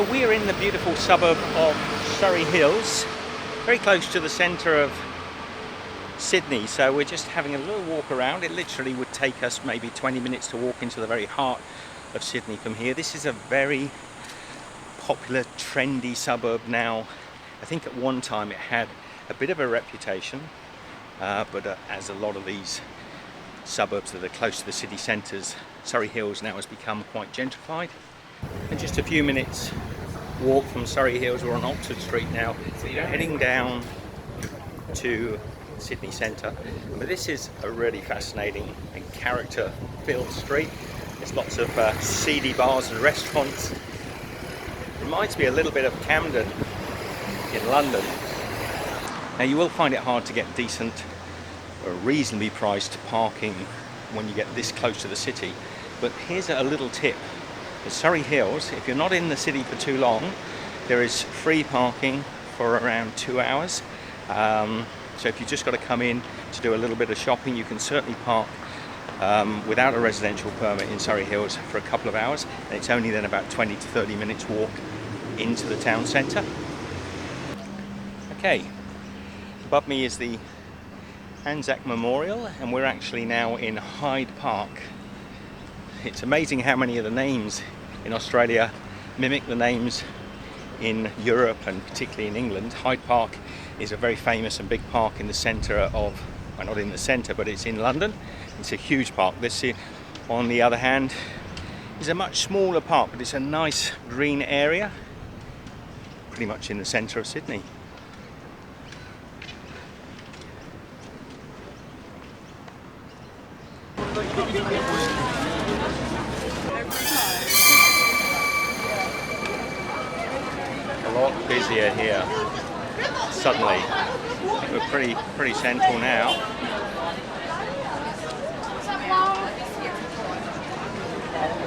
So we're in the beautiful suburb of Surry Hills, very close to the centre of Sydney. So we're just having a little walk around. It literally would take us maybe 20 minutes to walk into the very heart of Sydney from here. This is a very popular, trendy suburb now. I think at one time it had a bit of a reputation, but as a lot of these suburbs that are close to the city centres, Surry Hills now has become quite gentrified. And just a few minutes walk from Surry Hills, we're on Oxford Street now, heading down to Sydney Centre. But this is a really fascinating and character-filled street. There's lots of seedy bars and restaurants. Reminds me a little bit of Camden in London. Now you will find it hard to get decent or reasonably priced parking when you get this close to the city. But here's a little tip. At Surry Hills, if you're not in the city for too long, there is free parking for around 2 hours. So if you've just got to come in to do a little bit of shopping, you can certainly park without a residential permit in Surry Hills for a couple of hours. And it's only then about 20 to 30 minutes walk into the town centre. Okay, above me is the Anzac Memorial, and we're actually now in Hyde Park. It's amazing how many of the names in Australia mimic the names in Europe and particularly in England. Hyde Park is a very famous and big park in the centre of, well, not in the centre, but it's in London. It's a huge park. This, on the other hand, is a much smaller park, but it's a nice green area, pretty much in the centre of Sydney. A lot busier here suddenly. We're pretty central now.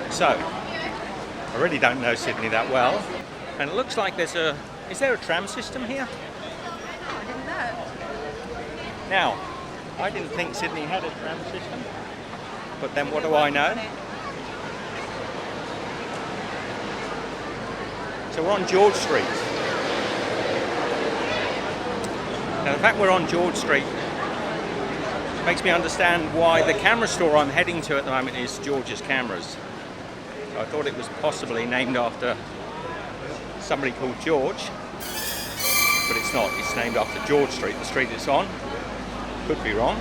So I really don't know Sydney that well, and it looks like is there a tram system here? I didn't know. Now, I didn't think Sydney had a tram system, but then what do I know? So we're on George Street. Now the fact we're on George Street makes me understand why the camera store I'm heading to at the moment is George's Cameras. So I thought it was possibly named after somebody called George, but it's not. It's named after George Street, the street it's on. Could be wrong.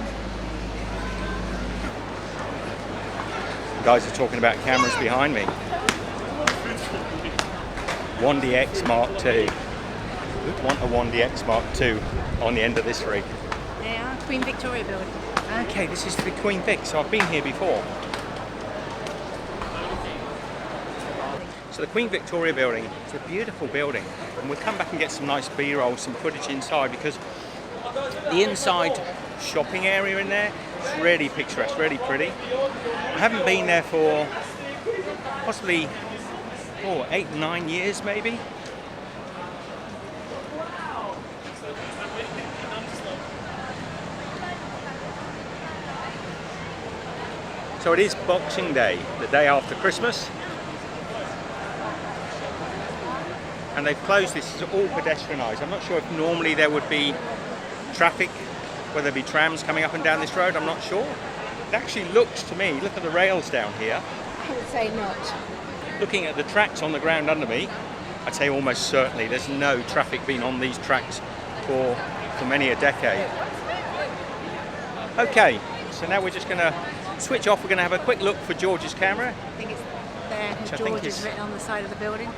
The guys are talking about cameras behind me. 1DX Mark II. Who'd want a 1DX Mark II on the end of this rig? Yeah, Queen Victoria building. Okay, this is the Queen Vic, so I've been here before. So the Queen Victoria building, it's a beautiful building, and we'll come back and get some nice B-roll, some footage inside, because the inside shopping area in there is really picturesque, really pretty. I haven't been there for possibly 8, 9 years maybe. So it is Boxing Day, the day after Christmas. And they've closed this, it's all pedestrianised. I'm not sure if normally there would be traffic, whether there be trams coming up and down this road, I'm not sure. It actually looks to me, look at the rails down here. I would say not. Looking at the tracks on the ground under me, I'd say almost certainly there's no traffic been on these tracks for many a decade. Okay, so now we're just going to switch off. We're going to have a quick look for George's camera. I think it's there, Which I George think is is written on the side of the building,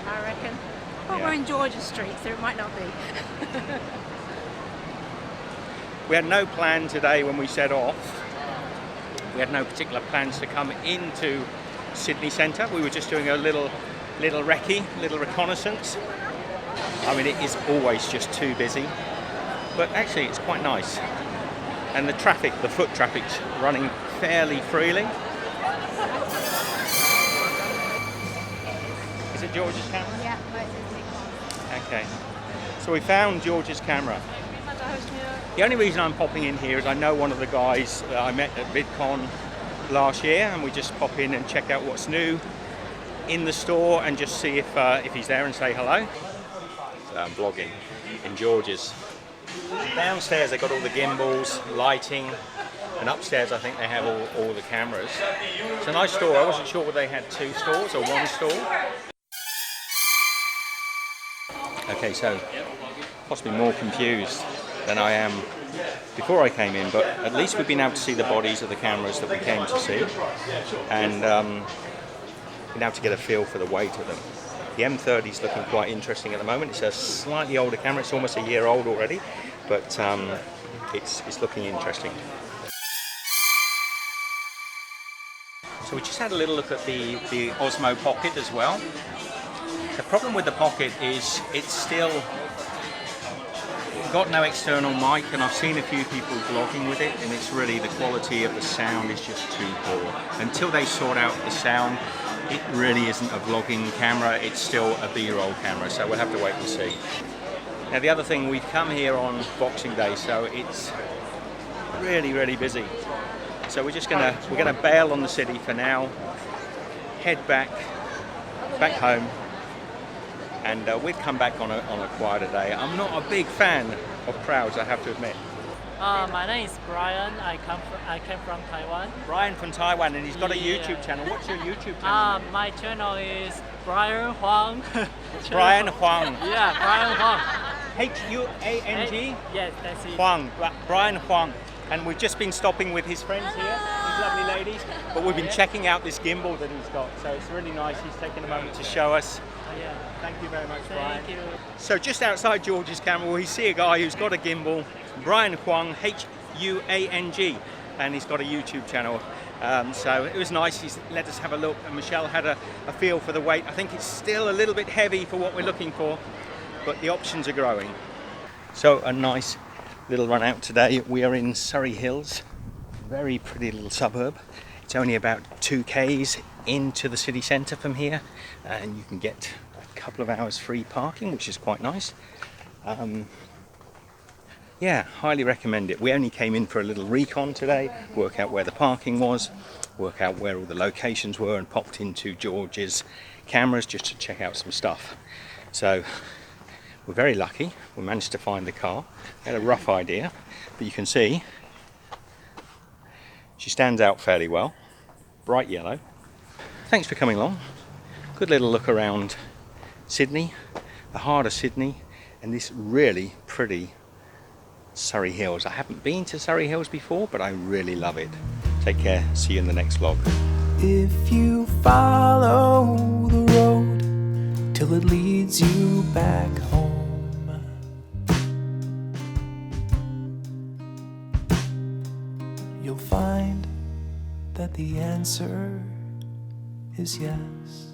I reckon. But Yeah. we're in George's Street, so it might not be. We had no plan today when we set off. We had no particular plans to come into Sydney Centre. We were just doing a little recce, little reconnaissance. I mean, it is always just too busy, but actually it's quite nice. And the traffic, the foot traffic's running fairly freely. Is it George's camera? Yeah, Okay. So we found George's camera. The only reason I'm popping in here is I know one of the guys that I met at VidCon last year, and we just pop in and check out what's new. in the store and just see if he's there and say hello. So I'm vlogging in George's. Downstairs they've got all the gimbals, lighting, and upstairs I think they have all the cameras. It's a nice store. I wasn't sure whether they had 2 stores or 1 store. Okay, so possibly more confused than I am before I came in, but at least we've been able to see the bodies of the cameras that we came to see, and been able to get a feel for the weight of them. The M30 is looking quite interesting at the moment. It's a slightly older camera. It's almost a year old already, but it's looking interesting. So we just had a little look at the Osmo Pocket as well. The problem with the Pocket is it's still got no external mic, and I've seen a few people vlogging with it, and it's really, the quality of the sound is just too poor. Until they sort out the sound, it really isn't a vlogging camera, it's still a B-roll camera, so we'll have to wait and see. Now the other thing, we've come here on Boxing Day, so it's really busy. So we're gonna bail on the city for now, head back home, and we'd come back on a quieter day. I'm not a big fan of crowds, I have to admit. My name is Brian. I came from Taiwan. Brian from Taiwan, and he's got a YouTube channel. What's your YouTube channel? My channel is Brian Huang. Brian Huang. Yeah, Brian Huang. H-U-A-N-G? Yes, that's it. Huang. Brian Huang. And we've just been stopping with his friends here, these lovely ladies. But we've been checking out this gimbal that he's got. So it's really nice. He's taken a moment to show us. Yeah. Thank you very much, Brian. Thank you. So just outside George's camera, we see a guy who's got a gimbal, Brian Huang, H-U-A-N-G, and he's got a YouTube channel. So it was nice. He's let us have a look, and Michelle had a feel for the weight. I think it's still a little bit heavy for what we're looking for, but the options are growing. So a nice little run out today. We are in Surry Hills, very pretty little suburb. It's only about 2 k's into the city centre from here, and you can get a couple of hours free parking, which is quite nice. Yeah, highly recommend it. We only came in for a little recon today, work out where the parking was, work out where all the locations were, and popped into George's cameras just to check out some stuff. So we're very lucky. We managed to find the car. We had a rough idea, but you can see she stands out fairly well. Bright yellow. Thanks for coming along. Good little look around Sydney, the heart of Sydney, and this really pretty Surry Hills. I haven't been to Surry Hills before, but I really love it. Take care. See you in the next vlog. If you follow the road till it leads you back home, you'll find that the answer is yes.